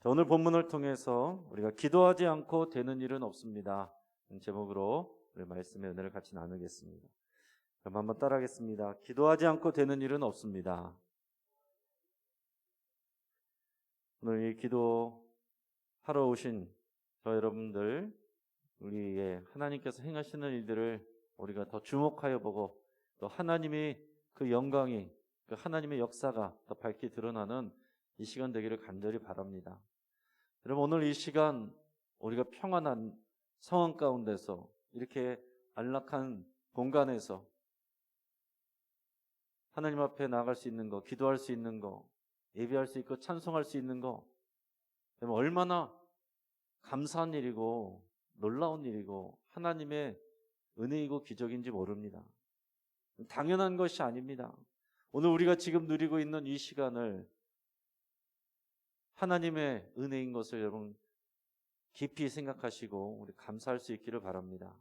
자, 오늘 본문을 통해서 우리가 기도하지 않고 되는 일은 없습니다. 제목으로 우리 말씀의 은혜를 같이 나누겠습니다. 그럼 한번 따라하겠습니다. 기도하지 않고 되는 일은 없습니다. 오늘 이 기도하러 오신 저 여러분들, 우리의 하나님께서 행하시는 일들을 우리가 더 주목하여 보고 또 하나님이 그 영광이, 그 하나님의 역사가 더 밝게 드러나는 이 시간 되기를 간절히 바랍니다. 여러분, 오늘 이 시간 우리가 평안한 상황 가운데서 이렇게 안락한 공간에서 하나님 앞에 나아갈 수 있는 거, 기도할 수 있는 거, 예배할 수 있고 찬송할 수 있는 거, 얼마나 감사한 일이고 놀라운 일이고 하나님의 은혜이고 기적인지 모릅니다. 당연한 것이 아닙니다. 오늘 우리가 지금 누리고 있는 이 시간을 하나님의 은혜인 것을 여러분 깊이 생각하시고 우리 감사할 수 있기를 바랍니다.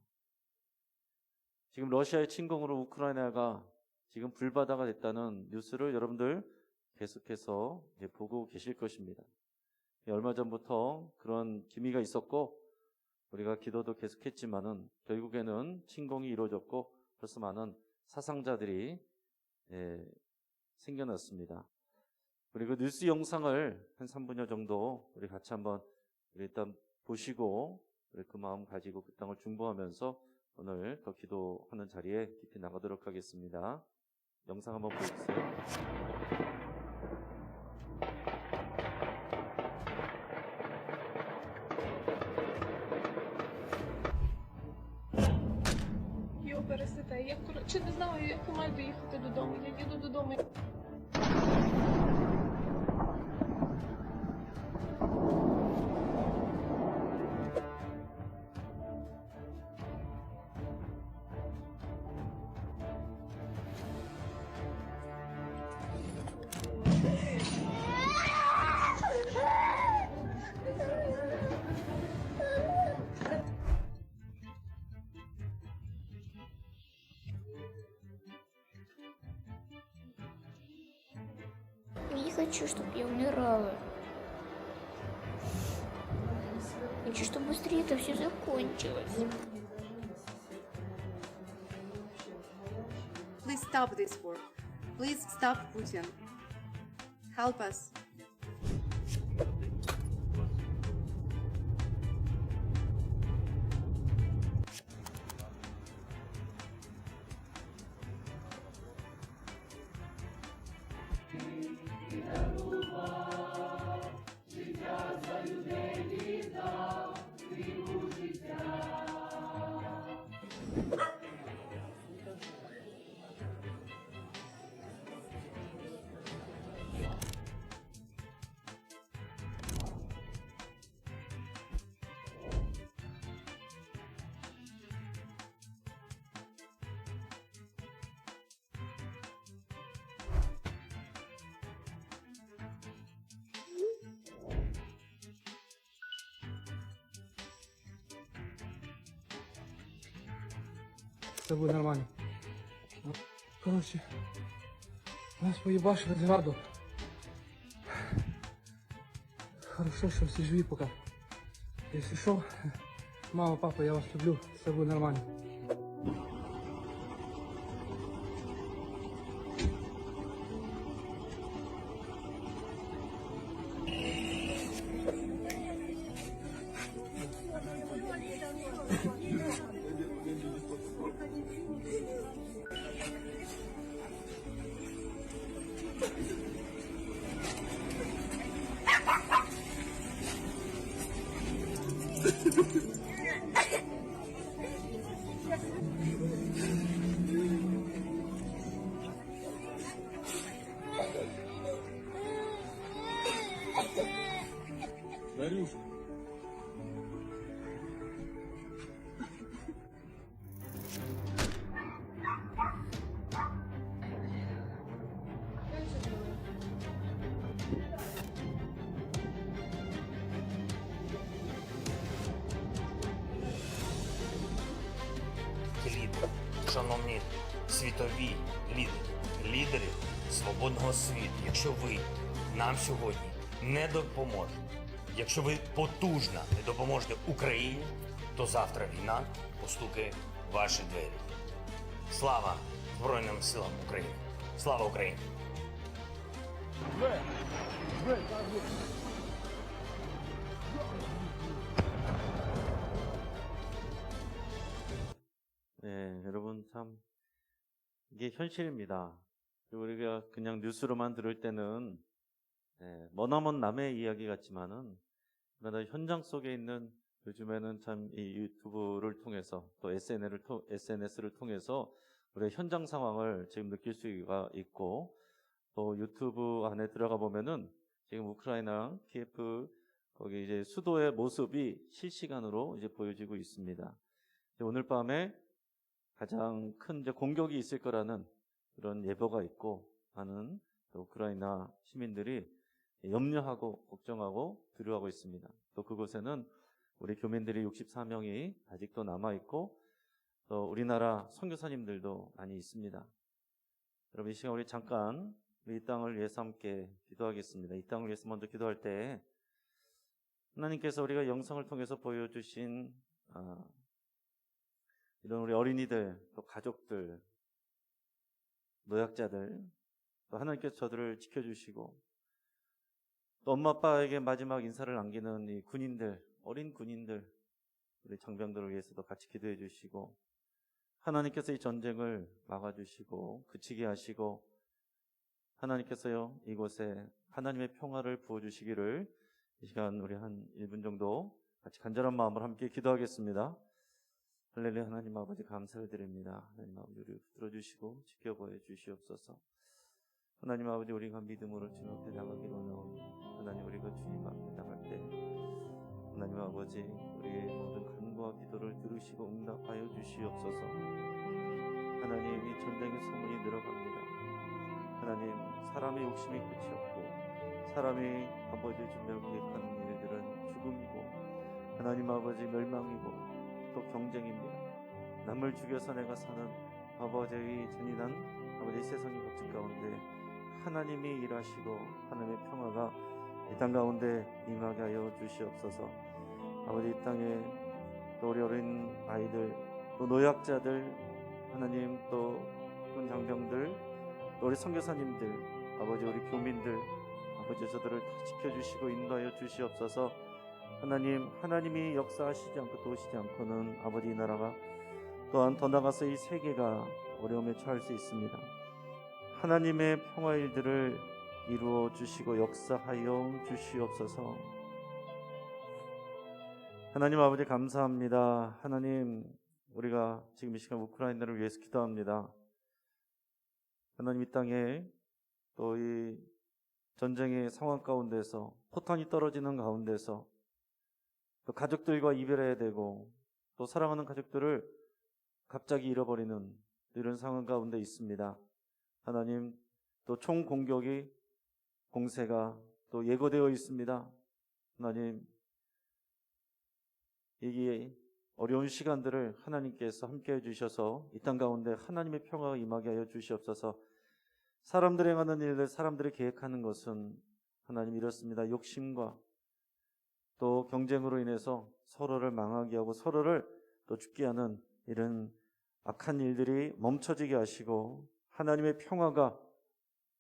지금 러시아의 침공으로 우크라이나가 지금 불바다가 됐다는 뉴스를 여러분들 계속해서 보고 계실 것입니다. 얼마 전부터 그런 기미가 있었고 우리가 기도도 계속했지만은 결국에는 침공이 이루어졌고 벌써 많은 사상자들이 생겨났습니다. 그리고 뉴스 영상을 한 3분여 정도 우리 같이 한번 일단 보시고 우리 그 마음 가지고 그 땅을 중보하면서 오늘 더 기도하는 자리에 깊이 나가도록 하겠습니다. 영상 한번 보여주세요. Його пересите. Я, коротше, не знаю, як маю доїхати додому. Я їду додому. Не хочу, чтобы я умирала. Хочу, чтобы быстрее это все закончилось. Please stop this war. Please stop Putin. Help us. Все буде нормально. Короче, нас поїбашили зраду. Хорошо, що всі живі поки. Якщо що, мама, папа, я вас люблю, все буде нормально. Варюшка. Лідери, шановні світові лідери свободного світу, якщо ви нам сьогодні не допоможете, Якщо ви потужно не допоможете Україні, то завтра війна постукає в ваші двері. Слава Збройним силам України! Слава Україні! 네, 여러분 참 이게 현실입니다. 우리가 그냥 뉴스로만 들을 때는 머나먼 남의 이야기 같지만은 그러나 현장 속에 있는 요즘에는 참 이 유튜브를 통해서 또 SNS를 통해서 우리의 현장 상황을 지금 느낄 수가 있고 또 유튜브 안에 들어가 보면은 지금 우크라이나 키예프 거기 이제 수도의 모습이 실시간으로 이제 보여지고 있습니다. 오늘 밤에 가장 큰 이제 공격이 있을 거라는 그런 예보가 있고 많은 우크라이나 시민들이 염려하고 걱정하고 두려워하고 있습니다. 또 그곳에는 우리 교민들이 64명이 아직도 남아있고 또 우리나라 선교사님들도 많이 있습니다. 여러분 이 시간 우리 잠깐 이 땅을 위해서 함께 기도하겠습니다. 이 땅을 위해서 먼저 기도할 때 하나님께서 우리가 영상을 통해서 보여주신 이런 우리 어린이들, 또 가족들, 노약자들, 또 하나님께서 저들을 지켜주시고 또 엄마 아빠에게 마지막 인사를 남기는 이 군인들, 어린 군인들, 우리 장병들을 위해서도 같이 기도해 주시고 하나님께서 이 전쟁을 막아주시고 그치게 하시고 하나님께서요 이곳에 하나님의 평화를 부어주시기를 이 시간 우리 한 1분 정도 같이 간절한 마음으로 함께 기도하겠습니다. 할렐루야. 하나님 아버지 감사를 드립니다. 하나님 아버지 우리를 붙들어주시고 지켜보여 주시옵소서. 하나님 아버지 우리가 믿음으로 주님 앞에 나가기를 원하오니 하나님 우리가 주님 앞에 나갈 때 하나님 아버지 우리의 모든 간구와 기도를 들으시고 응답하여 주시옵소서. 하나님 이 전쟁의 소문이 늘어갑니다. 하나님 사람의 욕심이 끝이 없고 사람이 아버지 주며 계획하는 일들은 죽음이고 하나님 아버지 멸망이고 또 경쟁입니다. 남을 죽여서 내가 사는 아버지의 잔인한 아버지 세상의 법칙 가운데 하나님이 일하시고 하나님의 평화가 이 땅 가운데 임하게 하여 주시옵소서. 아버지 이 땅에 또 우리 어린 아이들 또 노약자들 하나님 또 군 장병들 또 우리 선교사님들 아버지 우리 교민들 아버지 저들을 다 지켜주시고 인도하여 주시옵소서. 하나님이 역사하시지 않고 도우시지 않고는 아버지 이 나라가 또한 더 나아가서 이 세계가 어려움에 처할 수 있습니다. 하나님의 평화의 일들을 이루어 주시고 역사하여 주시옵소서. 하나님 아버지 감사합니다. 하나님 우리가 지금 이 시간 우크라이나를 위해서 기도합니다. 하나님 이 땅에 또 이 전쟁의 상황 가운데서 포탄이 떨어지는 가운데서 또 가족들과 이별해야 되고 또 사랑하는 가족들을 갑자기 잃어버리는 이런 상황 가운데 있습니다. 하나님 또 총 공격이 공세가 또 예고되어 있습니다. 하나님 이게 어려운 시간들을 하나님께서 함께 해주셔서 이 땅 가운데 하나님의 평화가 임하게 하여 주시옵소서. 사람들이 행하는 일들, 사람들이 계획하는 것은 하나님 이렇습니다. 욕심과 또 경쟁으로 인해서 서로를 망하게 하고 서로를 또 죽게 하는 이런 악한 일들이 멈춰지게 하시고 하나님의 평화가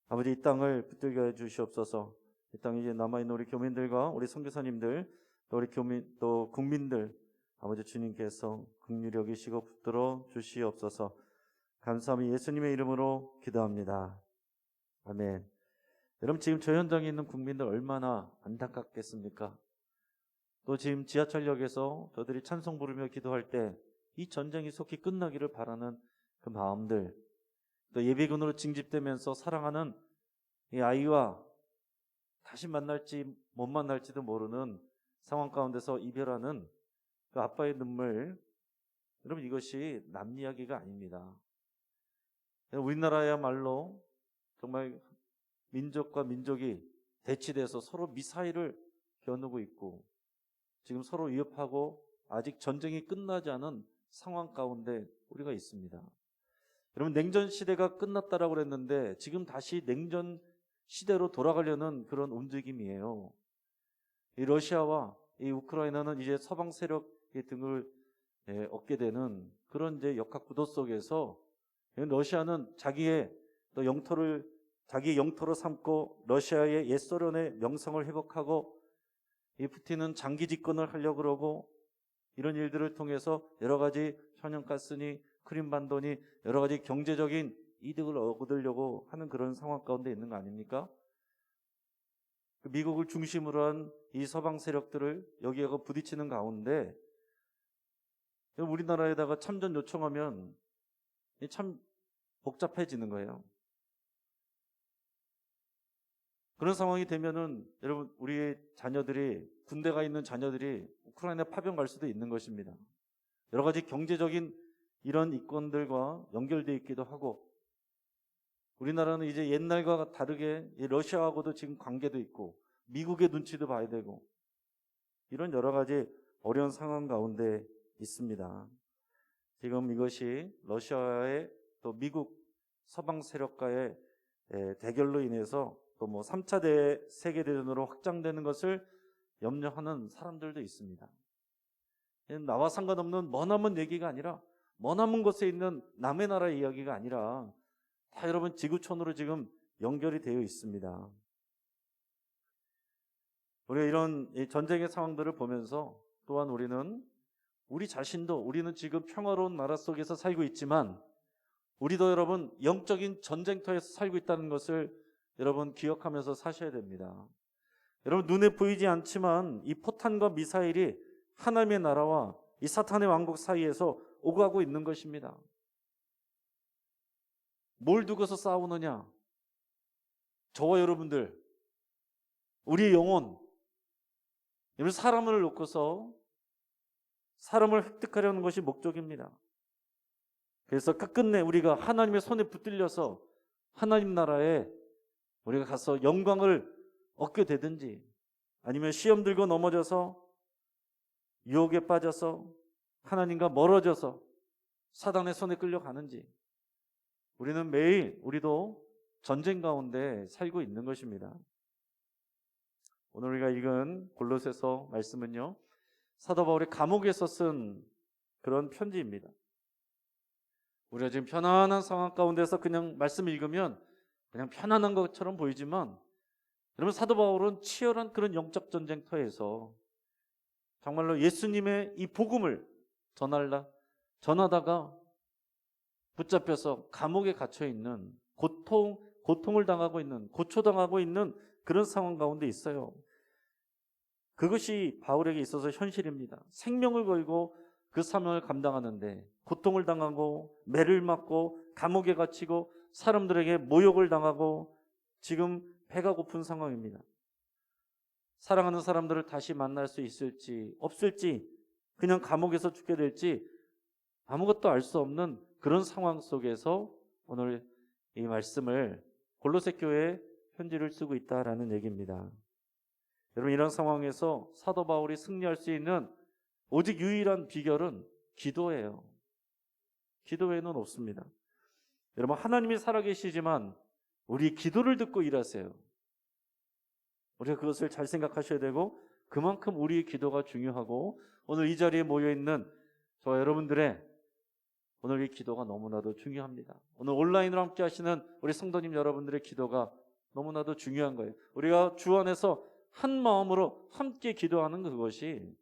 아버지 이 땅을 붙들게 해 주시옵소서. 이 땅에 이제 남아있는 우리 교민들과 우리 선교사님들 또 우리 또 국민들 아버지 주님께서 긍휼히 여기시고 붙들어 주시옵소서. 감사하며 예수님의 이름으로 기도합니다. 아멘. 여러분 지금 저 현장에 있는 국민들 얼마나 안타깝겠습니까? 또 지금 지하철역에서 저들이 찬송 부르며 기도할 때 이 전쟁이 속히 끝나기를 바라는 그 마음들, 또 예비군으로 징집되면서 사랑하는 이 아이와 다시 만날지 못 만날지도 모르는 상황 가운데서 이별하는 그 아빠의 눈물, 여러분 이것이 남 이야기가 아닙니다. 우리나라야말로 정말 민족과 민족이 대치돼서 서로 미사일을 겨누고 있고 지금 서로 위협하고 아직 전쟁이 끝나지 않은 상황 가운데 우리가 있습니다. 여러분 냉전 시대가 끝났다라고 그랬는데 지금 다시 냉전 시대로 돌아가려는 그런 움직임이에요. 이 러시아와 이 우크라이나는 이제 서방 세력의 등을 얻게 되는 그런 이제 역학구도 속에서 러시아는 자기의 또 자기 영토로 삼고 러시아의 옛 소련의 명성을 회복하고 이 푸틴은 장기 집권을 하려고 그러고 이런 일들을 통해서 여러 가지 천연가스니 크림반도니 여러 가지 경제적인 이득을 얻으려고 하는 그런 상황 가운데 있는 거 아닙니까? 미국을 중심으로 한 이 서방 세력들을 여기하고 부딪히는 가운데 우리나라에다가 참전 요청하면 참 복잡해지는 거예요. 그런 상황이 되면은 여러분 우리의 자녀들이 군대가 있는 자녀들이 우크라이나 파병 갈 수도 있는 것입니다. 여러 가지 경제적인 이런 이권들과 연결되어 있기도 하고 우리나라는 이제 옛날과 다르게 러시아하고도 지금 관계도 있고 미국의 눈치도 봐야 되고 이런 여러 가지 어려운 상황 가운데 있습니다. 지금 이것이 러시아의 또 미국 서방 세력과의 대결로 인해서 또 뭐 3차 세계대전으로 확장되는 것을 염려하는 사람들도 있습니다. 나와 상관없는 머나먼 얘기가 아니라 머나먼 곳에 있는 남의 나라의 이야기가 아니라 다 여러분 지구촌으로 지금 연결이 되어 있습니다. 우리가 이런 전쟁의 상황들을 보면서 또한 우리 자신도 우리는 지금 평화로운 나라 속에서 살고 있지만 우리도 여러분 영적인 전쟁터에서 살고 있다는 것을 여러분 기억하면서 사셔야 됩니다. 여러분 눈에 보이지 않지만 이 포탄과 미사일이 하나님의 나라와 이 사탄의 왕국 사이에서 오가고 있는 것입니다. 뭘 두고서 싸우느냐? 저와 여러분들, 우리의 영혼, 여러분 사람을 놓고서 사람을 획득하려는 것이 목적입니다. 그래서 끝끝내 우리가 하나님의 손에 붙들려서 하나님 나라에 우리가 가서 영광을 얻게 되든지 아니면 시험 들고 넘어져서 유혹에 빠져서 하나님과 멀어져서 사단의 손에 끌려가는지 우리는 매일 우리도 전쟁 가운데 살고 있는 것입니다. 오늘 우리가 읽은 골로새서 말씀은요, 사도 바울이 감옥에서 쓴 그런 편지입니다. 우리가 지금 편안한 상황 가운데서 그냥 말씀 읽으면 그냥 편안한 것처럼 보이지만 여러분 사도 바울은 치열한 그런 영적 전쟁터에서 정말로 예수님의 이 복음을 전하다가 붙잡혀서 감옥에 갇혀 있는 고통을 당하고 있는 고초당하고 있는 그런 상황 가운데 있어요. 그것이 바울에게 있어서 현실입니다. 생명을 걸고 그 사명을 감당하는데 고통을 당하고 매를 맞고 감옥에 갇히고 사람들에게 모욕을 당하고 지금 배가 고픈 상황입니다. 사랑하는 사람들을 다시 만날 수 있을지 없을지 그냥 감옥에서 죽게 될지 아무것도 알 수 없는 그런 상황 속에서 오늘 이 말씀을 골로새 교회에 편지를 쓰고 있다라는 얘기입니다. 여러분 이런 상황에서 사도 바울이 승리할 수 있는 오직 유일한 비결은 기도예요. 기도 외에는 없습니다. 여러분 하나님이 살아계시지만 우리 기도를 듣고 일하세요. 우리가 그것을 잘 생각하셔야 되고 그만큼 우리의 기도가 중요하고 오늘 이 자리에 모여있는 저와 여러분들의 오늘 이 기도가 너무나도 중요합니다. 오늘 온라인으로 함께 하시는 우리 성도님 여러분들의 기도가 너무나도 중요한 거예요. 우리가 주 안에서 한 마음으로 함께 기도하는 그것이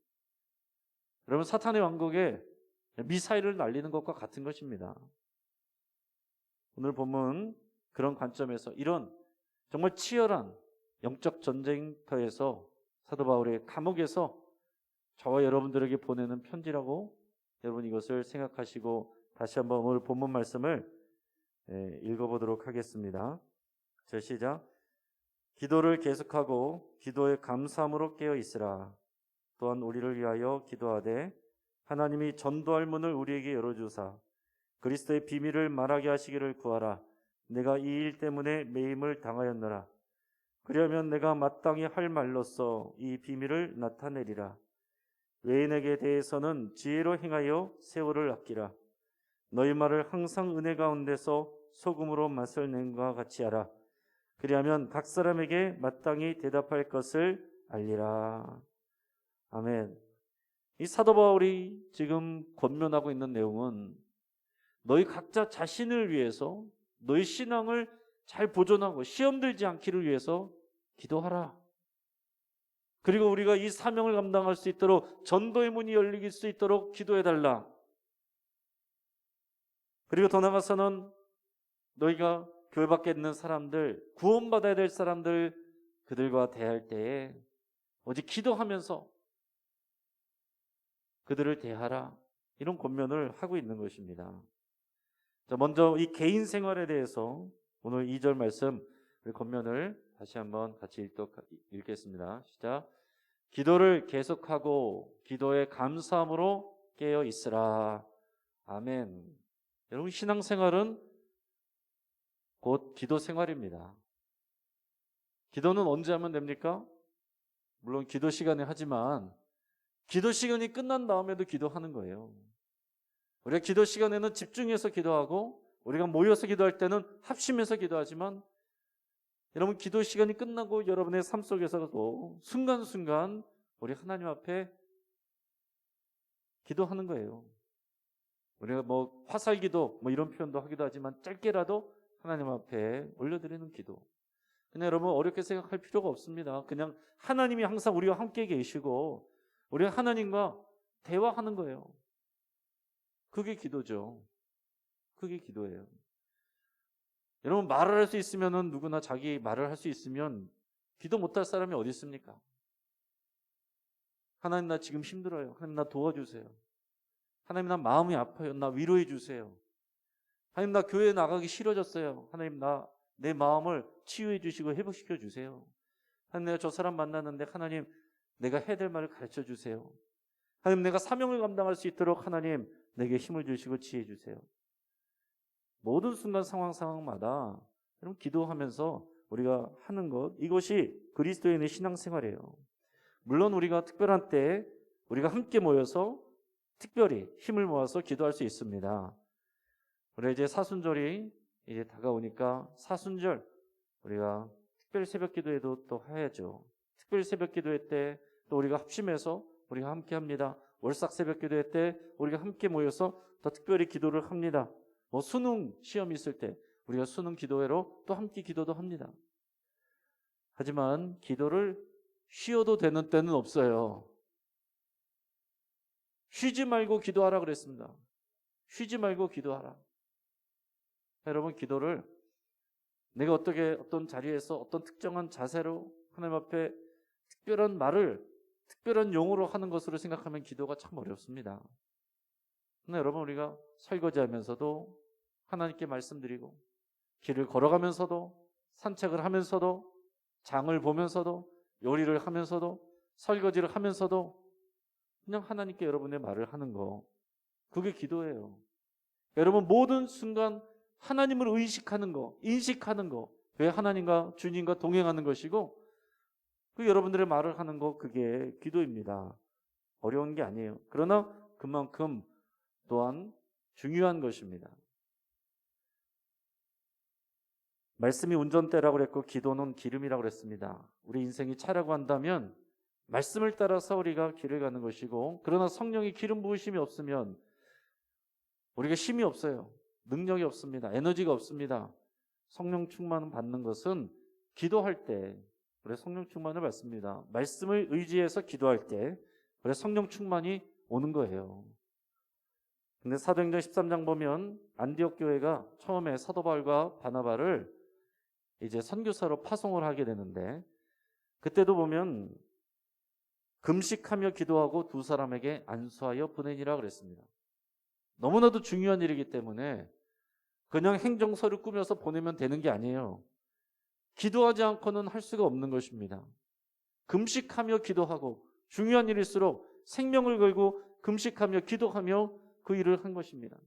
여러분 사탄의 왕국에 미사일을 날리는 것과 같은 것입니다. 오늘 본문 그런 관점에서 이런 정말 치열한 영적 전쟁터에서 사도 바울의 감옥에서 저와 여러분들에게 보내는 편지라고 여러분 이것을 생각하시고 다시 한번 오늘 본문 말씀을 읽어보도록 하겠습니다. 자, 시작. 기도를 계속하고 기도에 감사함으로 깨어 있으라. 또한 우리를 위하여 기도하되 하나님이 전도할 문을 우리에게 열어주사 그리스도의 비밀을 말하게 하시기를 구하라. 내가 이 일 때문에 매임을 당하였노라. 그러면 내가 마땅히 할 말로써 이 비밀을 나타내리라. 외인에게 대해서는 지혜로 행하여 세월을 아끼라. 너희 말을 항상 은혜 가운데서 소금으로 맛을 낸 것과 같이 하라. 그리하면 각 사람에게 마땅히 대답할 것을 알리라. 아멘. 이 사도 바울이 지금 권면하고 있는 내용은 너희 각자 자신을 위해서 너희 신앙을 잘 보존하고 시험 들지 않기를 위해서 기도하라. 그리고 우리가 이 사명을 감당할 수 있도록 전도의 문이 열릴 수 있도록 기도해달라. 그리고 더 나아가서는 너희가 교회 밖에 있는 사람들, 구원받아야 될 사람들, 그들과 대할 때에 오직 기도하면서 그들을 대하라. 이런 권면을 하고 있는 것입니다. 자, 먼저 이 개인 생활에 대해서 오늘 2절 말씀 권면을 다시 한번 같이 읽겠습니다. 시작. 기도를 계속하고 기도에 감사함으로 깨어 있으라. 아멘. 여러분, 신앙생활은 곧 기도 생활입니다. 기도는 언제 하면 됩니까? 물론 기도 시간에 하지만 기도 시간이 끝난 다음에도 기도하는 거예요. 우리가 기도 시간에는 집중해서 기도하고 우리가 모여서 기도할 때는 합심해서 기도하지만 여러분, 기도 시간이 끝나고 여러분의 삶 속에서도 순간순간 우리 하나님 앞에 기도하는 거예요. 우리가 화살기도 이런 표현도 하기도 하지만 짧게라도 하나님 앞에 올려드리는 기도. 그냥 여러분 어렵게 생각할 필요가 없습니다. 그냥 하나님이 항상 우리와 함께 계시고 우리가 하나님과 대화하는 거예요. 그게 기도죠. 그게 기도예요. 여러분, 말을 할 수 있으면은 누구나 자기 말을 할 수 있으면 기도 못할 사람이 어디 있습니까? 하나님, 나 지금 힘들어요. 하나님, 나 도와주세요. 하나님, 나 마음이 아파요. 나 위로해 주세요. 하나님, 나 교회 나가기 싫어졌어요. 하나님, 내 마음을 치유해 주시고 회복시켜 주세요. 하나님, 내가 저 사람 만났는데 하나님, 내가 해야 될 말을 가르쳐 주세요. 하나님, 내가 사명을 감당할 수 있도록 하나님, 내게 힘을 주시고 지혜해 주세요. 모든 순간 상황마다 여러분, 기도하면서 우리가 하는 것, 이것이 그리스도인의 신앙생활이에요. 물론 우리가 특별한 때 우리가 함께 모여서 특별히 힘을 모아서 기도할 수 있습니다. 우리 이제 사순절이 이제 다가오니까 사순절 우리가 특별 새벽 기도회도 또 해야죠. 특별 새벽 기도회 때 또 우리가 합심해서 우리가 함께 합니다. 월삭 새벽 기도회 때 우리가 함께 모여서 더 특별히 기도를 합니다. 수능 시험이 있을 때 우리가 수능 기도회로 또 함께 기도도 합니다. 하지만 기도를 쉬어도 되는 때는 없어요. 쉬지 말고 기도하라 그랬습니다. 쉬지 말고 기도하라. 여러분, 기도를 내가 어떤 자리에서 어떤 특정한 자세로 하나님 앞에 특별한 말을 특별한 용어로 하는 것으로 생각하면 기도가 참 어렵습니다. 근데 여러분, 우리가 설거지하면서도 하나님께 말씀드리고 길을 걸어가면서도 산책을 하면서도 장을 보면서도 요리를 하면서도 설거지를 하면서도 그냥 하나님께 여러분의 말을 하는 거, 그게 기도예요. 여러분, 모든 순간 하나님을 의식하는 거, 인식하는 거, 왜 하나님과 주님과 동행하는 것이고 그 여러분들의 말을 하는 거, 그게 기도입니다. 어려운 게 아니에요. 그러나 그만큼 또한 중요한 것입니다. 말씀이 운전대라고 그랬고 기도는 기름이라고 그랬습니다. 우리 인생이 차라고 한다면 말씀을 따라서 우리가 길을 가는 것이고, 그러나 성령이 기름 부으심이 없으면 우리가 힘이 없어요. 능력이 없습니다. 에너지가 없습니다. 성령 충만을 받는 것은 기도할 때 우리 성령 충만을 받습니다. 말씀을 의지해서 기도할 때 우리 성령 충만이 오는 거예요. 근데 사도행전 13장 보면 안디옥 교회가 처음에 사도 바울과 바나바를 이제 선교사로 파송을 하게 되는데, 그때도 보면 금식하며 기도하고 두 사람에게 안수하여 보내니라 그랬습니다. 너무나도 중요한 일이기 때문에 그냥 행정서를 꾸며서 보내면 되는 게 아니에요. 기도하지 않고는 할 수가 없는 것입니다. 금식하며 기도하고, 중요한 일일수록 생명을 걸고 금식하며 기도하며 그 일을 한 것입니다.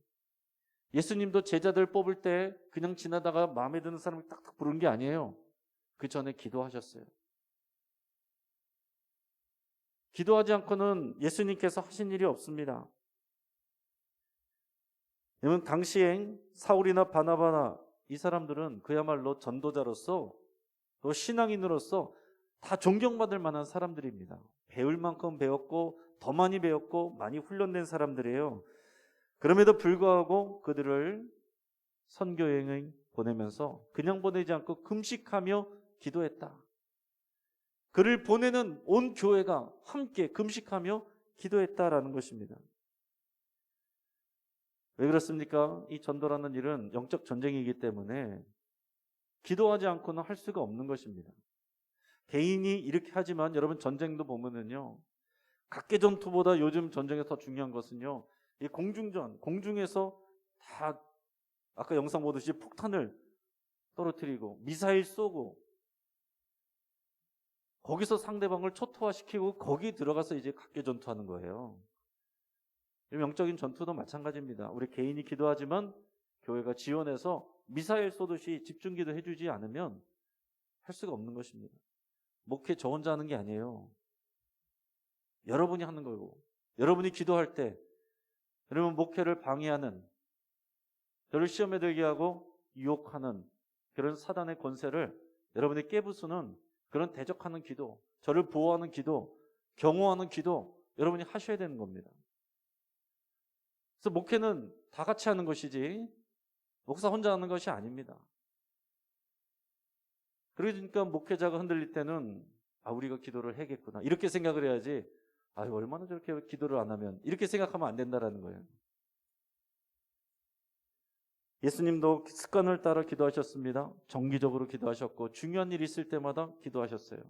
예수님도 제자들 뽑을 때 그냥 지나다가 마음에 드는 사람을 딱딱 부른 게 아니에요. 그 전에 기도하셨어요. 기도하지 않고는 예수님께서 하신 일이 없습니다. 여러분, 당시에 사울이나 바나바나 이 사람들은 그야말로 전도자로서 또 신앙인으로서 다 존경받을 만한 사람들입니다. 배울 만큼 배웠고 더 많이 배웠고 많이 훈련된 사람들이에요. 그럼에도 불구하고 그들을 선교여행을 보내면서 그냥 보내지 않고 금식하며 기도했다. 그를 보내는 온 교회가 함께 금식하며 기도했다라는 것입니다. 왜 그렇습니까? 이 전도라는 일은 영적 전쟁이기 때문에 기도하지 않고는 할 수가 없는 것입니다. 개인이 이렇게 하지만 여러분 전쟁도 보면은요, 각계 전투보다 요즘 전쟁에서 더 중요한 것은요, 이 공중전, 공중에서 다 아까 영상 보듯이 폭탄을 떨어뜨리고 미사일 쏘고 거기서 상대방을 초토화시키고 거기 들어가서 이제 각계 전투하는 거예요. 영적인 전투도 마찬가지입니다. 우리 개인이 기도하지만 교회가 지원해서 미사일 쏘듯이 집중기도 해주지 않으면 할 수가 없는 것입니다. 목회 저 혼자 하는 게 아니에요. 여러분이 하는 거고, 여러분이 기도할 때 여러분 목회를 방해하는, 저를 시험에 들게 하고 유혹하는 그런 사단의 권세를 여러분이 깨부수는 그런 대적하는 기도, 저를 보호하는 기도, 경호하는 기도 여러분이 하셔야 되는 겁니다. 그래서 목회는 다 같이 하는 것이지 목사 혼자 하는 것이 아닙니다. 그러니까 목회자가 흔들릴 때는 우리가 기도를 해야겠구나 이렇게 생각을 해야지 얼마나 저렇게 기도를 안 하면 이렇게 생각하면 안 된다라는 거예요. 예수님도 습관을 따라 기도하셨습니다. 정기적으로 기도하셨고 중요한 일이 있을 때마다 기도하셨어요.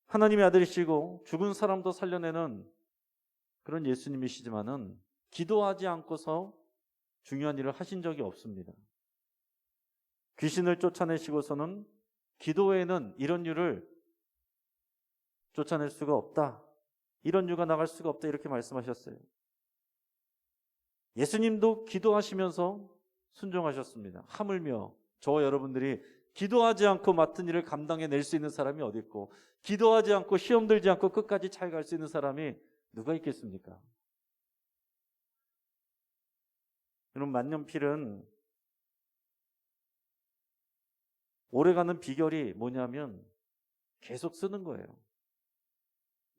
하나님의 아들이시고 죽은 사람도 살려내는 그런 예수님이시지만은 기도하지 않고서 중요한 일을 하신 적이 없습니다. 귀신을 쫓아내시고서는 기도에는 이런 유를 쫓아낼 수가 없다. 이런 유가 나갈 수가 없다. 이렇게 말씀하셨어요. 예수님도 기도하시면서 순종하셨습니다. 하물며 저와 여러분들이 기도하지 않고 맡은 일을 감당해낼 수 있는 사람이 어디 있고 기도하지 않고 시험 들지 않고 끝까지 잘 갈 수 있는 사람이 누가 있겠습니까? 여러분, 만년필은 오래가는 비결이 뭐냐면 계속 쓰는 거예요.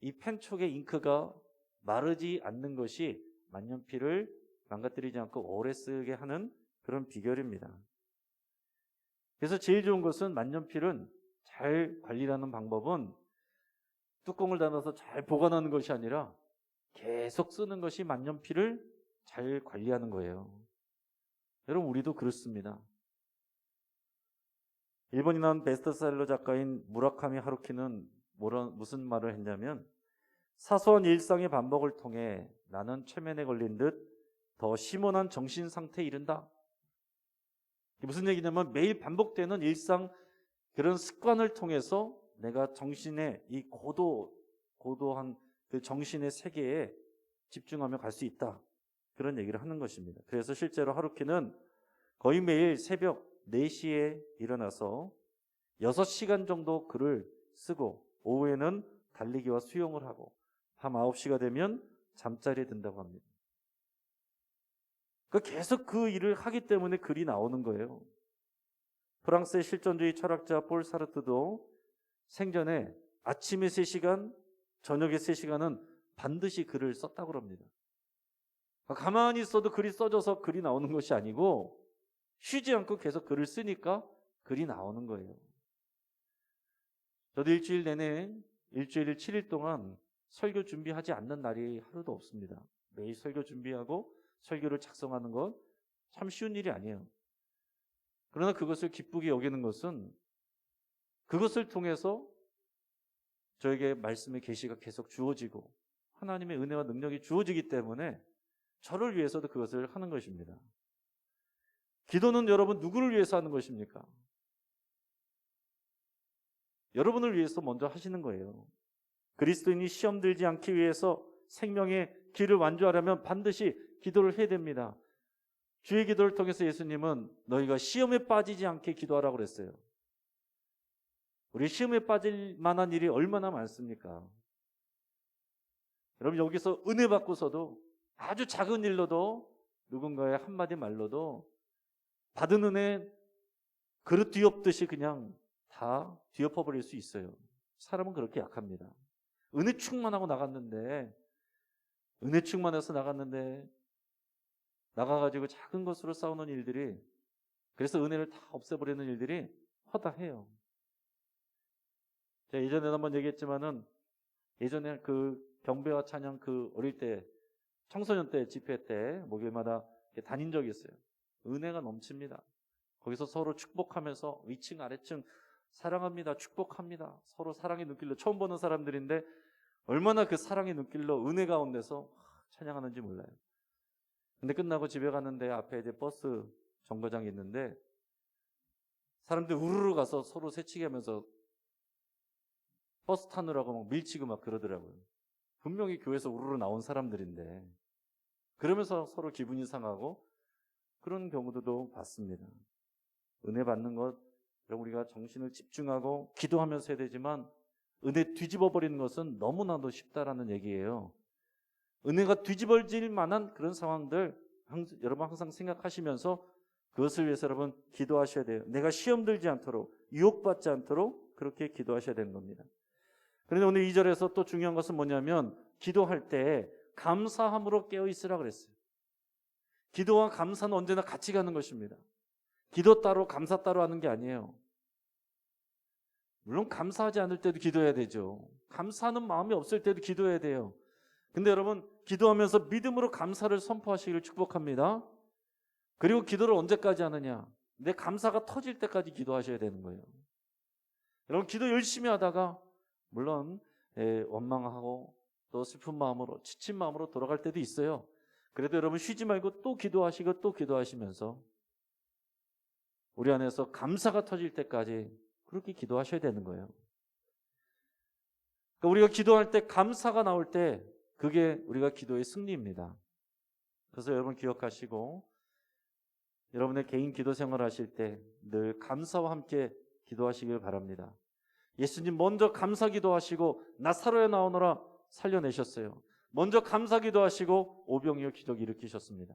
이 펜촉의 잉크가 마르지 않는 것이 만년필을 망가뜨리지 않고 오래 쓰게 하는 그런 비결입니다. 그래서 제일 좋은 것은 만년필은 잘 관리하는 방법은 뚜껑을 닫아서 잘 보관하는 것이 아니라 계속 쓰는 것이 만년필을 잘 관리하는 거예요. 여러분, 우리도 그렇습니다. 일본이 나온 베스트셀러 작가인 무라카미 하루키는 무슨 말을 했냐면 사소한 일상의 반복을 통해 나는 최면에 걸린 듯 더 심원한 정신 상태에 이른다. 무슨 얘기냐면 매일 반복되는 일상 그런 습관을 통해서 내가 정신의 이 고도한 그 정신의 세계에 집중하며 갈 수 있다. 그런 얘기를 하는 것입니다. 그래서 실제로 하루키는 거의 매일 새벽 4시에 일어나서 6시간 정도 글을 쓰고 오후에는 달리기와 수영을 하고 밤 9시가 되면 잠자리에 든다고 합니다. 계속 그 일을 하기 때문에 글이 나오는 거예요. 프랑스의 실존주의 철학자 폴 사르트도 생전에 아침에 3시간, 저녁에 3시간은 반드시 글을 썼다고 합니다. 가만히 있어도 글이 써져서 글이 나오는 것이 아니고 쉬지 않고 계속 글을 쓰니까 글이 나오는 거예요. 저도 일주일 내내 일주일 7일 동안 설교 준비하지 않는 날이 하루도 없습니다. 매일 설교 준비하고 설교를 작성하는 건 참 쉬운 일이 아니에요. 그러나 그것을 기쁘게 여기는 것은 그것을 통해서 저에게 말씀의 계시가 계속 주어지고 하나님의 은혜와 능력이 주어지기 때문에 저를 위해서도 그것을 하는 것입니다. 기도는 여러분 누구를 위해서 하는 것입니까? 여러분을 위해서 먼저 하시는 거예요. 그리스도인이 시험 들지 않기 위해서 생명의 길을 완주하려면 반드시 기도를 해야 됩니다. 주의 기도를 통해서 예수님은 너희가 시험에 빠지지 않게 기도하라고 그랬어요. 우리 시험에 빠질 만한 일이 얼마나 많습니까? 여러분, 여기서 은혜 받고서도 아주 작은 일로도 누군가의 한마디 말로도 받은 은혜 그릇 뒤엎듯이 그냥 다 다 뒤엎어버릴 수 있어요. 사람은 그렇게 약합니다. 은혜 충만하고 나갔는데, 은혜 충만해서 나갔는데 나가가지고 작은 것으로 싸우는 일들이, 그래서 은혜를 다 없애버리는 일들이 허다해요. 제가 예전에도 한번 얘기했지만은, 예전에 그 경배와 찬양 어릴 때, 청소년 때 집회 때 목요일마다 다닌 적이 있어요. 은혜가 넘칩니다. 거기서 서로 축복하면서 위층 아래층 사랑합니다, 축복합니다, 서로 사랑의 눈길로, 처음 보는 사람들인데 얼마나 그 사랑의 눈길로 은혜 가운데서 찬양하는지 몰라요. 근데 끝나고 집에 가는데 앞에 이제 버스 정거장이 있는데 사람들 우르르 가서 서로 새치기 하면서 버스 타느라고 막 밀치고 막 그러더라고요. 분명히 교회에서 우르르 나온 사람들인데, 그러면서 서로 기분이 상하고 그런 경우도 봤습니다. 은혜 받는 것, 우리가 정신을 집중하고 기도하면서 해야 되지만, 은혜 뒤집어 버리는 것은 너무나도 쉽다라는 얘기예요. 은혜가 뒤집어질 만한 그런 상황들 여러분 항상 생각하시면서 그것을 위해서 여러분 기도하셔야 돼요. 내가 시험 들지 않도록, 유혹받지 않도록 그렇게 기도하셔야 되는 겁니다. 그런데 오늘 2절에서 또 중요한 것은 뭐냐면, 기도할 때 감사함으로 깨어있으라 그랬어요. 기도와 감사는 언제나 같이 가는 것입니다. 기도 따로 감사 따로 하는 게 아니에요. 물론 감사하지 않을 때도 기도해야 되죠. 감사하는 마음이 없을 때도 기도해야 돼요. 근데 여러분, 기도하면서 믿음으로 감사를 선포하시기를 축복합니다. 그리고 기도를 언제까지 하느냐? 내 감사가 터질 때까지 기도하셔야 되는 거예요. 여러분, 기도 열심히 하다가 물론 원망하고 또 슬픈 마음으로, 지친 마음으로 돌아갈 때도 있어요. 그래도 여러분 쉬지 말고 또 기도하시고 또 기도하시면서 우리 안에서 감사가 터질 때까지 그렇게 기도하셔야 되는 거예요. 그러니까 우리가 기도할 때 감사가 나올 때 그게 우리가 기도의 승리입니다. 그래서 여러분 기억하시고 여러분의 개인 기도 생활 하실 때 늘 감사와 함께 기도하시길 바랍니다. 예수님 먼저 감사 기도하시고 나사로에 나오너라 살려내셨어요. 먼저 감사 기도하시고 오병이어 기적 일으키셨습니다.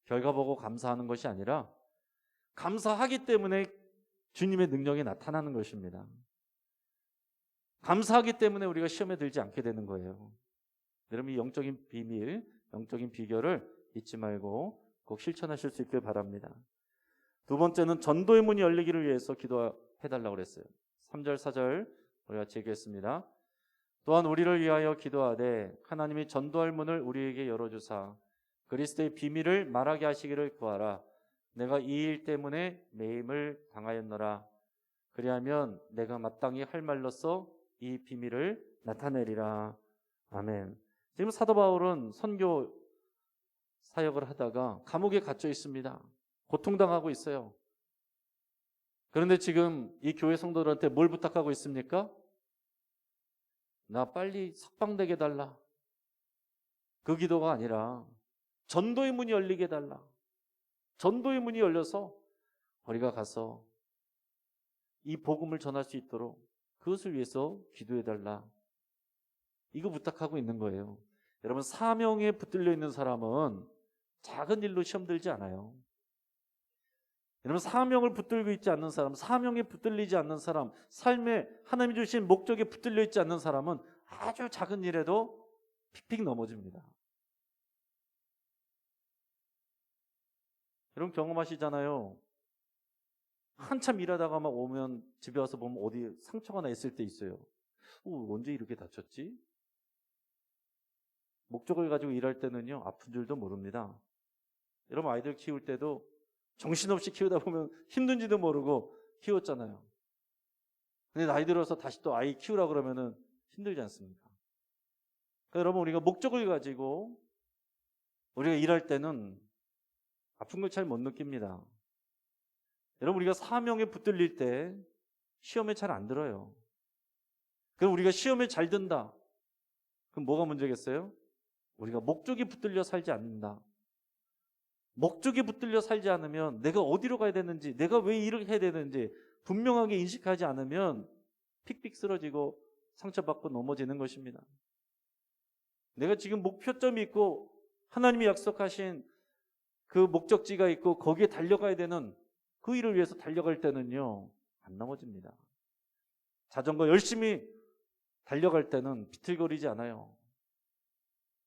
결과 보고 감사하는 것이 아니라 감사하기 때문에 주님의 능력이 나타나는 것입니다. 감사하기 때문에 우리가 시험에 들지 않게 되는 거예요. 여러분, 이 영적인 비밀, 영적인 비결을 잊지 말고 꼭 실천하실 수 있길 바랍니다. 두 번째는 전도의 문이 열리기를 위해서 기도해달라고 그랬어요. 3절 4절 우리 같이 얘기했습니다. 또한 우리를 위하여 기도하되 하나님이 전도할 문을 우리에게 열어주사 그리스도의 비밀을 말하게 하시기를 구하라. 내가 이 일 때문에 매임을 당하였노라. 그리하면 내가 마땅히 할 말로써 이 비밀을 나타내리라. 아멘. 지금 사도 바울은 선교 사역을 하다가 감옥에 갇혀 있습니다. 고통당하고 있어요. 그런데 지금 이 교회 성도들한테 뭘 부탁하고 있습니까? 나 빨리 석방되게 해달라. 그 기도가 아니라 전도의 문이 열리게 해달라. 전도의 문이 열려서 우리가 가서 이 복음을 전할 수 있도록 그것을 위해서 기도해달라. 이거 부탁하고 있는 거예요. 여러분, 사명에 붙들려 있는 사람은 작은 일로 시험 들지 않아요. 여러분, 사명을 붙들고 있지 않는 사람, 사명에 붙들리지 않는 사람, 삶에 하나님이 주신 목적에 붙들려 있지 않는 사람은 아주 작은 일에도 픽픽 넘어집니다. 여러분 경험하시잖아요. 한참 일하다가 막 오면 집에 와서 보면 어디 상처가 나 있을 때 있어요. 언제 이렇게 다쳤지? 목적을 가지고 일할 때는요, 아픈 줄도 모릅니다. 여러분, 아이들 키울 때도 정신없이 키우다 보면 힘든지도 모르고 키웠잖아요. 근데 나이 들어서 다시 또 아이 키우라 그러면은 힘들지 않습니까? 그러니까 여러분, 우리가 목적을 가지고 우리가 일할 때는 아픈 걸 잘 못 느낍니다. 여러분, 우리가 사명에 붙들릴 때 시험에 잘 안 들어요. 그럼 우리가 시험에 잘 든다. 그럼 뭐가 문제겠어요? 우리가 목적에 붙들려 살지 않는다. 목적에 붙들려 살지 않으면 내가 어디로 가야 되는지, 내가 왜 일을 해야 되는지 분명하게 인식하지 않으면 픽픽 쓰러지고 상처받고 넘어지는 것입니다. 내가 지금 목표점이 있고 하나님이 약속하신 그 목적지가 있고 거기에 달려가야 되는 그 일을 위해서 달려갈 때는요, 안 넘어집니다. 자전거 열심히 달려갈 때는 비틀거리지 않아요.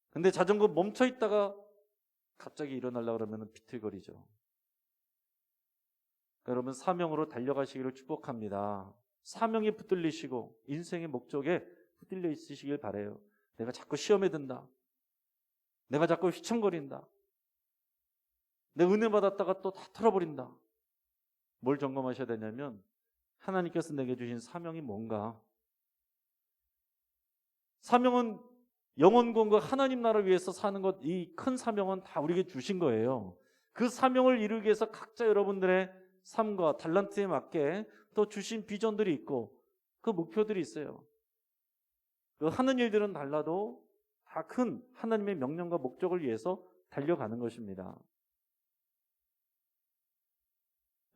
근데 자전거 멈춰 있다가 갑자기 일어나려고 그러면 비틀거리죠. 여러분, 사명으로 달려가시기를 축복합니다. 사명에 붙들리시고 인생의 목적에 붙들려 있으시길 바라요. 내가 자꾸 시험에 든다. 내가 자꾸 휘청거린다. 내가 은혜 받았다가 또 다 털어버린다. 뭘 점검하셔야 되냐면 하나님께서 내게 주신 사명이 뭔가. 사명은 영원 구원과 하나님 나라를 위해서 사는 것, 이 큰 사명은 다 우리에게 주신 거예요. 그 사명을 이루기 위해서 각자 여러분들의 삶과 탤런트에 맞게 또 주신 비전들이 있고 그 목표들이 있어요. 그 하는 일들은 달라도 다 큰 하나님의 명령과 목적을 위해서 달려가는 것입니다.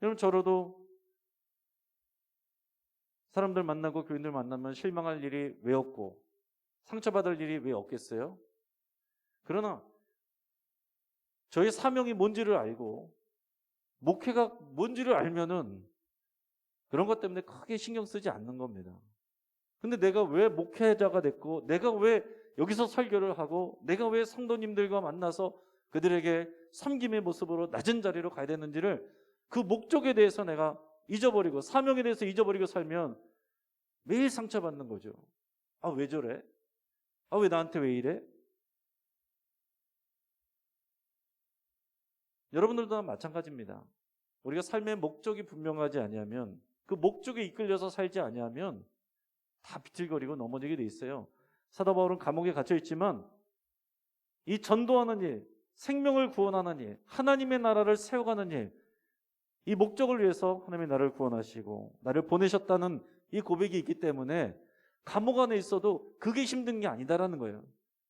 여러분, 저로도 사람들 만나고 교인들 만나면 실망할 일이 왜 없고 상처받을 일이 왜 없겠어요? 그러나 저의 사명이 뭔지를 알고 목회가 뭔지를 알면은 그런 것 때문에 크게 신경 쓰지 않는 겁니다. 근데 내가 왜 목회자가 됐고, 내가 왜 여기서 설교를 하고, 내가 왜 성도님들과 만나서 그들에게 섬김의 모습으로 낮은 자리로 가야 되는지를, 그 목적에 대해서 내가 잊어버리고 사명에 대해서 잊어버리고 살면 매일 상처받는 거죠. 아, 왜 저래? 아, 왜 나한테 왜 이래? 여러분들도 마찬가지입니다. 우리가 삶의 목적이 분명하지 아니하면, 그 목적에 이끌려서 살지 아니하면 다 비틀거리고 넘어지게 돼 있어요. 사도 바울은 감옥에 갇혀 있지만 이 전도하는 일, 생명을 구원하는 일, 하나님의 나라를 세워가는 일, 이 목적을 위해서 하나님의 나를 구원하시고 나를 보내셨다는 이 고백이 있기 때문에 감옥 안에 있어도 그게 힘든 게 아니다라는 거예요.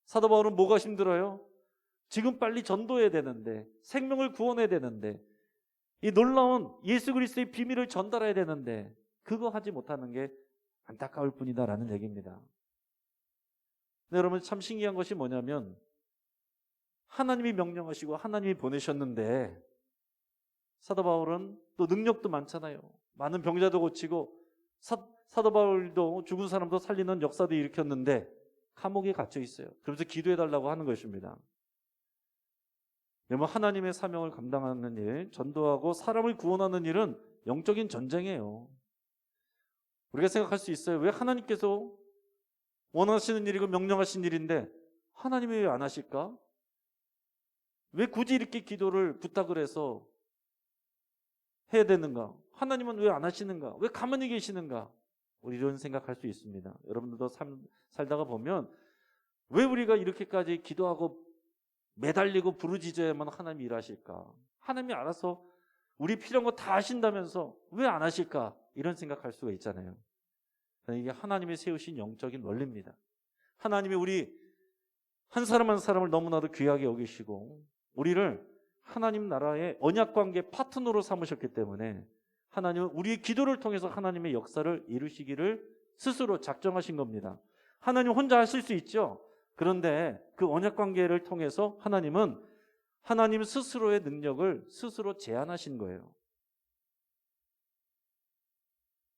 사도 바울은 뭐가 힘들어요? 지금 빨리 전도해야 되는데, 생명을 구원해야 되는데, 이 놀라운 예수 그리스도의 비밀을 전달해야 되는데 그거 하지 못하는 게 안타까울 뿐이다라는 얘기입니다. 근데 여러분, 참 신기한 것이 뭐냐면 하나님이 명령하시고 하나님이 보내셨는데 사도 바울은 또 능력도 많잖아요. 많은 병자도 고치고 사도 바울도 죽은 사람도 살리는 역사도 일으켰는데 감옥에 갇혀 있어요. 그러면서 기도해달라고 하는 것입니다. 여러분, 하나님의 사명을 감당하는 일, 전도하고 사람을 구원하는 일은 영적인 전쟁이에요. 우리가 생각할 수 있어요. 왜 하나님께서 원하시는 일이고 명령하신 일인데 하나님이 왜 안 하실까? 왜 굳이 이렇게 기도를 부탁을 해서 해야 되는가? 하나님은 왜 안 하시는가? 왜 가만히 계시는가? 우리 이런 생각할 수 있습니다. 여러분들도 살다가 보면 왜 우리가 이렇게까지 기도하고 매달리고 부르짖어야만 하나님이 일하실까? 하나님이 알아서 우리 필요한 거 다 하신다면서 왜 안 하실까? 이런 생각할 수가 있잖아요. 이게 하나님이 세우신 영적인 원리입니다. 하나님이 우리 한 사람 한 사람을 너무나도 귀하게 여기시고 우리를 하나님 나라의 언약관계 파트너로 삼으셨기 때문에 하나님은 우리의 기도를 통해서 하나님의 역사를 이루시기를 스스로 작정하신 겁니다. 하나님 혼자 하실 수 있죠. 그런데 그 언약관계를 통해서 하나님은 하나님 스스로의 능력을 스스로 제한하신 거예요.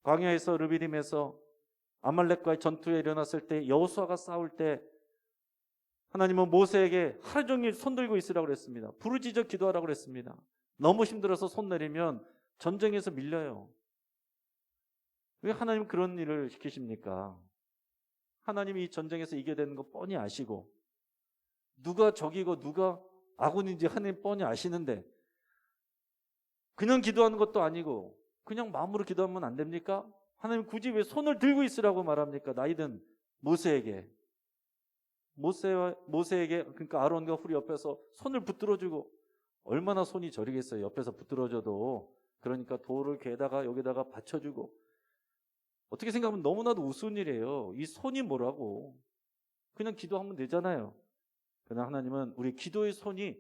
광야에서 르비딤에서 아말렉과의 전투에 일어났을 때 여호수아가 싸울 때 하나님은 모세에게 하루 종일 손 들고 있으라고 그랬습니다. 부르짖어 기도하라고 그랬습니다. 너무 힘들어서 손 내리면 전쟁에서 밀려요. 왜 하나님 그런 일을 시키십니까? 하나님이 이 전쟁에서 이겨야 되는 거 뻔히 아시고 누가 적이고 누가 아군인지 하나님 뻔히 아시는데 그냥 기도하는 것도 아니고 그냥 마음으로 기도하면 안 됩니까? 하나님 굳이 왜 손을 들고 있으라고 말합니까? 나이든 모세에게. 모세에게, 그러니까 아론과 훌이 옆에서 손을 붙들어주고 얼마나 손이 저리겠어요. 옆에서 붙들어줘도. 그러니까 돌을 개에다가 여기다가 받쳐주고. 어떻게 생각하면 너무나도 우스운 일이에요. 이 손이 뭐라고. 그냥 기도하면 되잖아요. 그러나 하나님은 우리 기도의 손이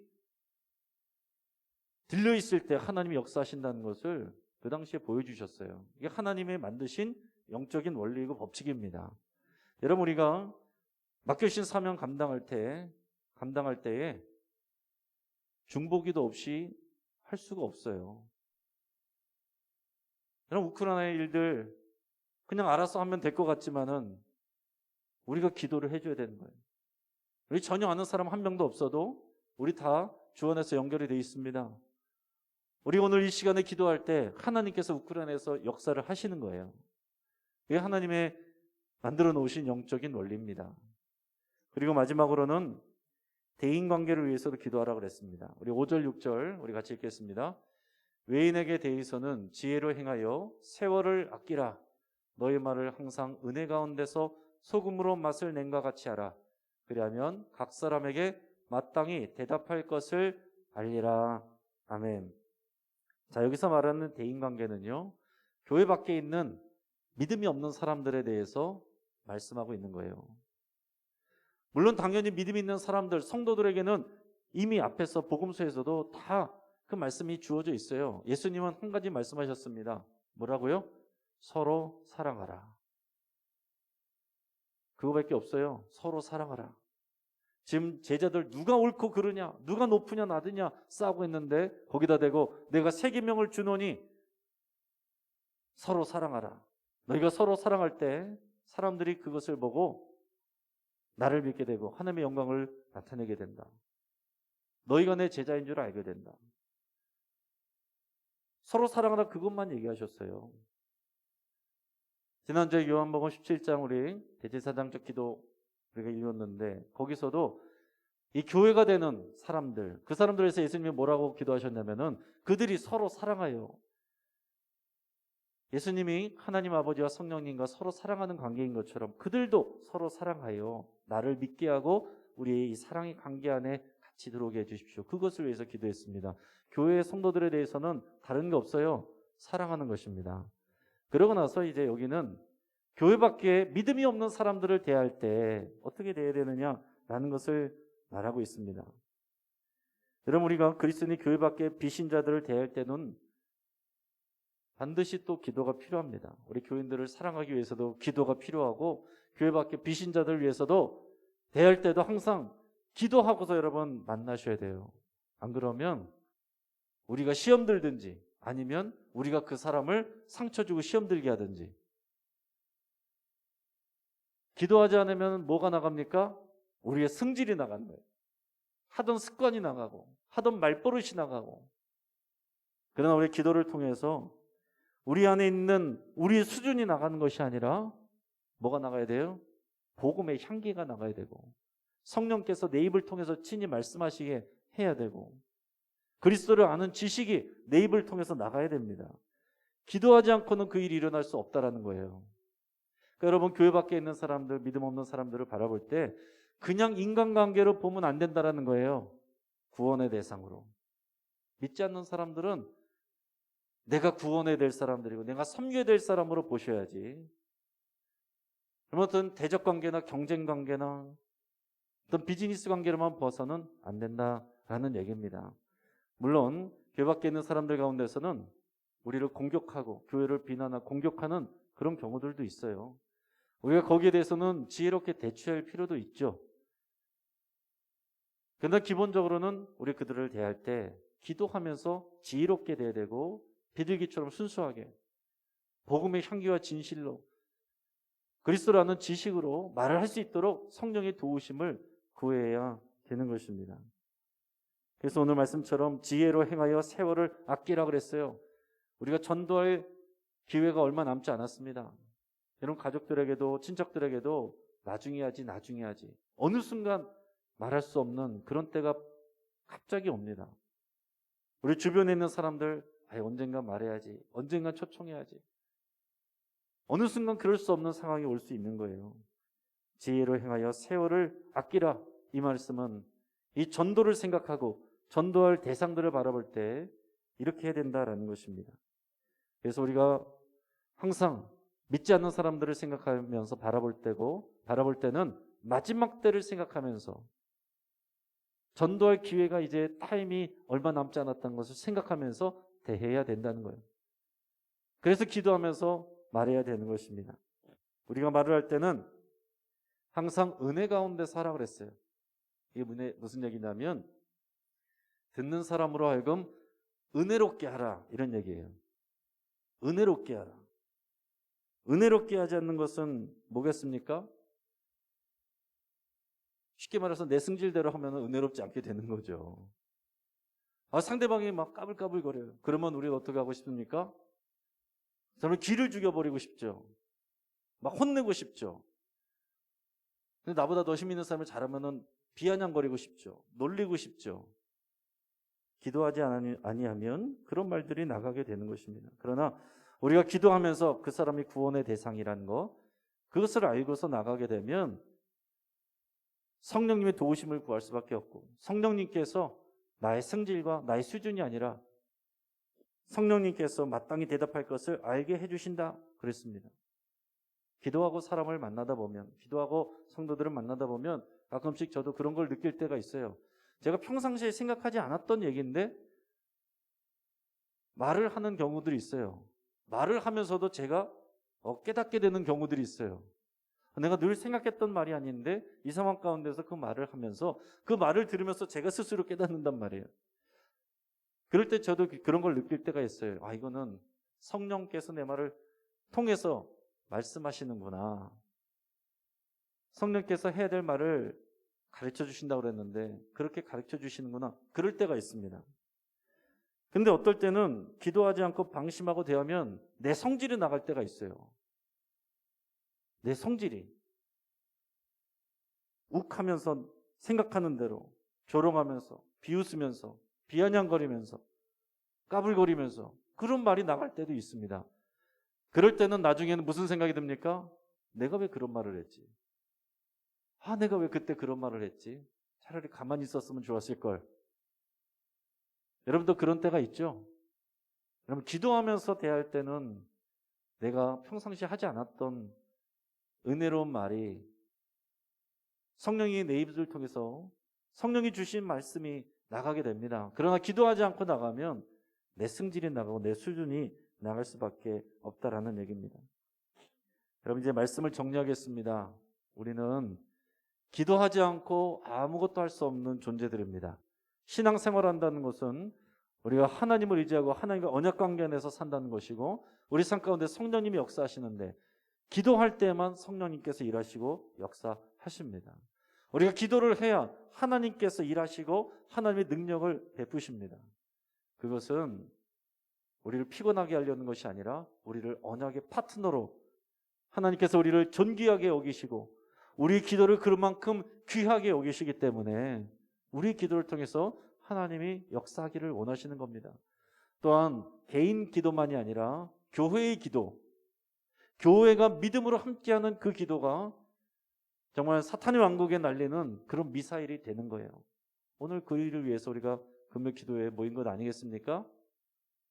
들려있을 때 하나님이 역사하신다는 것을 그 당시에 보여주셨어요. 이게 하나님의 만드신 영적인 원리이고 법칙입니다. 여러분, 우리가 맡겨주신 사명 감당할 때에 중보기도 없이 할 수가 없어요. 여러분, 우크라이나의 일들 그냥 알아서 하면 될 것 같지만은 우리가 기도를 해줘야 되는 거예요. 우리 전혀 아는 사람 한 명도 없어도 우리 다 주원에서 연결이 되어 있습니다. 우리 오늘 이 시간에 기도할 때 하나님께서 우크라이나에서 역사를 하시는 거예요. 이게 하나님의 만들어 놓으신 영적인 원리입니다. 그리고 마지막으로는 대인관계를 위해서도 기도하라고 그랬습니다. 우리 5절 6절 우리 같이 읽겠습니다. 외인에게 대해서는 지혜로 행하여 세월을 아끼라. 너희 말을 항상 은혜 가운데서 소금으로 맛을 낸과 같이 하라. 그리하면 각 사람에게 마땅히 대답할 것을 알리라. 아멘. 자, 여기서 말하는 대인관계는요, 교회 밖에 있는 믿음이 없는 사람들에 대해서 말씀하고 있는 거예요. 물론 당연히 믿음 있는 사람들, 성도들에게는 이미 앞에서 복음서에서도 다 그 말씀이 주어져 있어요. 예수님은 한 가지 말씀하셨습니다. 뭐라고요? 서로 사랑하라. 그거밖에 없어요. 서로 사랑하라. 지금 제자들 누가 옳고 그르냐, 누가 높으냐 낮으냐 싸우고 있는데 거기다 대고 내가 세 계명을 주노니 서로 사랑하라. 너희가 서로 사랑할 때 사람들이 그것을 보고 나를 믿게 되고 하나님의 영광을 나타내게 된다. 너희가 내 제자인 줄 알게 된다. 서로 사랑하라, 그것만 얘기하셨어요. 지난주에 요한복음 17장 우리 대제사장적 기도 우리가 읽었는데 거기서도 이 교회가 되는 사람들, 그 사람들에서 예수님이 뭐라고 기도하셨냐면은 그들이 서로 사랑하여, 예수님이 하나님 아버지와 성령님과 서로 사랑하는 관계인 것처럼 그들도 서로 사랑하여 나를 믿게 하고 우리의 이 사랑의 관계 안에 같이 들어오게 해주십시오. 그것을 위해서 기도했습니다. 교회의 성도들에 대해서는 다른 게 없어요. 사랑하는 것입니다. 그러고 나서 이제 여기는 교회 밖에 믿음이 없는 사람들을 대할 때 어떻게 대해야 되느냐라는 것을 말하고 있습니다. 여러분, 우리가 그리스도인이 교회 밖에 비신자들을 대할 때는 반드시 또 기도가 필요합니다. 우리 교인들을 사랑하기 위해서도 기도가 필요하고 교회 밖에 비신자들을 위해서도 대할 때도 항상 기도하고서 여러분 만나셔야 돼요. 안 그러면 우리가 시험 들든지 아니면 우리가 그 사람을 상처 주고 시험 들게 하든지. 기도하지 않으면 뭐가 나갑니까? 우리의 승질이 나가는 거예요. 하던 습관이 나가고 하던 말버릇이 나가고. 그러나 우리 기도를 통해서 우리 안에 있는 우리의 수준이 나가는 것이 아니라 뭐가 나가야 돼요? 복음의 향기가 나가야 되고 성령께서 내 입을 통해서 친히 말씀하시게 해야 되고 그리스도를 아는 지식이 내 입을 통해서 나가야 됩니다. 기도하지 않고는 그 일이 일어날 수 없다라는 거예요. 그러니까 여러분, 교회 밖에 있는 사람들, 믿음 없는 사람들을 바라볼 때 그냥 인간관계로 보면 안 된다라는 거예요. 구원의 대상으로. 믿지 않는 사람들은 내가 구원해야 될 사람들이고 내가 섬겨야 될 사람으로 보셔야지. 어떤 대적관계나 경쟁관계나 어떤 비즈니스 관계로만 봐서는 안 된다라는 얘기입니다. 물론 교회 밖에 있는 사람들 가운데서는 우리를 공격하고 교회를 비난하고 공격하는 그런 경우들도 있어요. 우리가 거기에 대해서는 지혜롭게 대처할 필요도 있죠. 그러나 기본적으로는 우리 그들을 대할 때 기도하면서 지혜롭게 대해야 되고 비둘기처럼 순수하게 복음의 향기와 진실로 그리스도를 아는 지식으로 말을 할 수 있도록 성령의 도우심을 구해야 되는 것입니다. 그래서 오늘 말씀처럼 지혜로 행하여 세월을 아끼라 그랬어요. 우리가 전도할 기회가 얼마 남지 않았습니다. 여러분, 가족들에게도 친척들에게도 나중에 하지 어느 순간 말할 수 없는 그런 때가 갑자기 옵니다. 우리 주변에 있는 사람들 언젠가 말해야지, 언젠가 초청해야지, 어느 순간 그럴 수 없는 상황이 올 수 있는 거예요. 지혜로 행하여 세월을 아끼라, 이 말씀은 이 전도를 생각하고 전도할 대상들을 바라볼 때 이렇게 해야 된다라는 것입니다. 그래서 우리가 항상 믿지 않는 사람들을 생각하면서 바라볼 때는 마지막 때를 생각하면서 전도할 기회가 이제 타임이 얼마 남지 않았다는 것을 생각하면서 대해야 된다는 거예요. 그래서 기도하면서 말해야 되는 것입니다. 우리가 말을 할 때는 항상 은혜 가운데서 하라 그랬어요. 이게 무슨 얘기냐면 듣는 사람으로 하여금 은혜롭게 하라, 이런 얘기예요. 은혜롭게 하라. 은혜롭게 하지 않는 것은 뭐겠습니까? 쉽게 말해서 내 승질대로 하면 은혜롭지 않게 되는 거죠. 상대방이 막 까불까불거려요. 그러면 우리는 어떻게 하고 싶습니까? 저는 기를 죽여버리고 싶죠. 막 혼내고 싶죠. 근데 나보다 더 힘 있는 사람을 잘하면은 비아냥거리고 싶죠. 놀리고 싶죠. 기도하지 아니하면 그런 말들이 나가게 되는 것입니다. 그러나 우리가 기도하면서 그 사람이 구원의 대상이라는 거, 그것을 알고서 나가게 되면 성령님의 도우심을 구할 수밖에 없고, 성령님께서 나의 성질과 나의 수준이 아니라 성령님께서 마땅히 대답할 것을 알게 해주신다 그랬습니다. 기도하고 사람을 만나다 보면, 기도하고 성도들을 만나다 보면 가끔씩 저도 그런 걸 느낄 때가 있어요. 제가 평상시에 생각하지 않았던 얘기인데 말을 하는 경우들이 있어요. 말을 하면서도 제가 깨닫게 되는 경우들이 있어요. 내가 늘 생각했던 말이 아닌데 이 상황 가운데서 그 말을 하면서 그 말을 들으면서 제가 스스로 깨닫는단 말이에요. 그럴 때 저도 그런 걸 느낄 때가 있어요. 이거는 성령께서 내 말을 통해서 말씀하시는구나. 성령께서 해야 될 말을 가르쳐 주신다고 그랬는데 그렇게 가르쳐 주시는구나. 그럴 때가 있습니다. 근데 어떨 때는 기도하지 않고 방심하고 대하면 내 성질이 나갈 때가 있어요. 내 성질이 욱하면서 생각하는 대로 조롱하면서 비웃으면서 비아냥거리면서 까불거리면서 그런 말이 나갈 때도 있습니다. 그럴 때는 나중에는 무슨 생각이 듭니까? 내가 왜 그런 말을 했지? 내가 왜 그때 그런 말을 했지? 차라리 가만히 있었으면 좋았을 걸. 여러분도 그런 때가 있죠? 여러분 기도하면서 대할 때는 내가 평상시에 하지 않았던 은혜로운 말이 성령이 내 입을 통해서 성령이 주신 말씀이 나가게 됩니다. 그러나 기도하지 않고 나가면 내 승질이 나가고 내 수준이 나갈 수밖에 없다라는 얘기입니다. 여러분 이제 말씀을 정리하겠습니다. 우리는 기도하지 않고 아무것도 할 수 없는 존재들입니다. 신앙생활한다는 것은 우리가 하나님을 의지하고 하나님과 언약관계 안에서 산다는 것이고 우리 삶 가운데 성령님이 역사하시는데 기도할 때만 성령님께서 일하시고 역사하십니다. 우리가 기도를 해야 하나님께서 일하시고 하나님의 능력을 베푸십니다. 그것은 우리를 피곤하게 하려는 것이 아니라 우리를 언약의 파트너로 하나님께서 우리를 존귀하게 여기시고 우리 기도를 그만큼 귀하게 여기시기 때문에 우리 기도를 통해서 하나님이 역사하기를 원하시는 겁니다. 또한 개인 기도만이 아니라 교회의 기도, 교회가 믿음으로 함께하는 그 기도가 정말 사탄의 왕국에 날리는 그런 미사일이 되는 거예요. 오늘 그 일을 위해서 우리가 금요 기도회에 모인 것 아니겠습니까?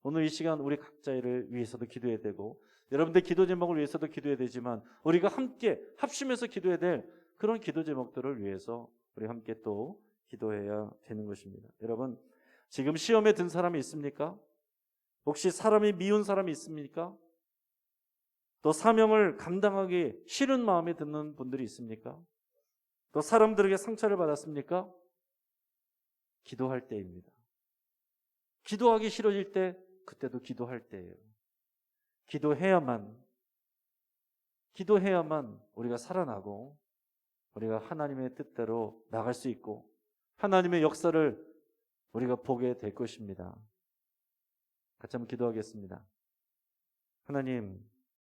오늘 이 시간 우리 각자를 위해서도 기도해야 되고 여러분들 기도 제목을 위해서도 기도해야 되지만 우리가 함께 합심해서 기도해야 될 그런 기도 제목들을 위해서 우리 함께 또 기도해야 되는 것입니다. 여러분 지금 시험에 든 사람이 있습니까? 혹시 사람이 미운 사람이 있습니까? 또 사명을 감당하기 싫은 마음이 드는 분들이 있습니까? 또 사람들에게 상처를 받았습니까? 기도할 때입니다. 기도하기 싫어질 때 그때도 기도할 때예요. 기도해야만 우리가 살아나고 우리가 하나님의 뜻대로 나갈 수 있고 하나님의 역사를 우리가 보게 될 것입니다. 같이 한번 기도하겠습니다. 하나님,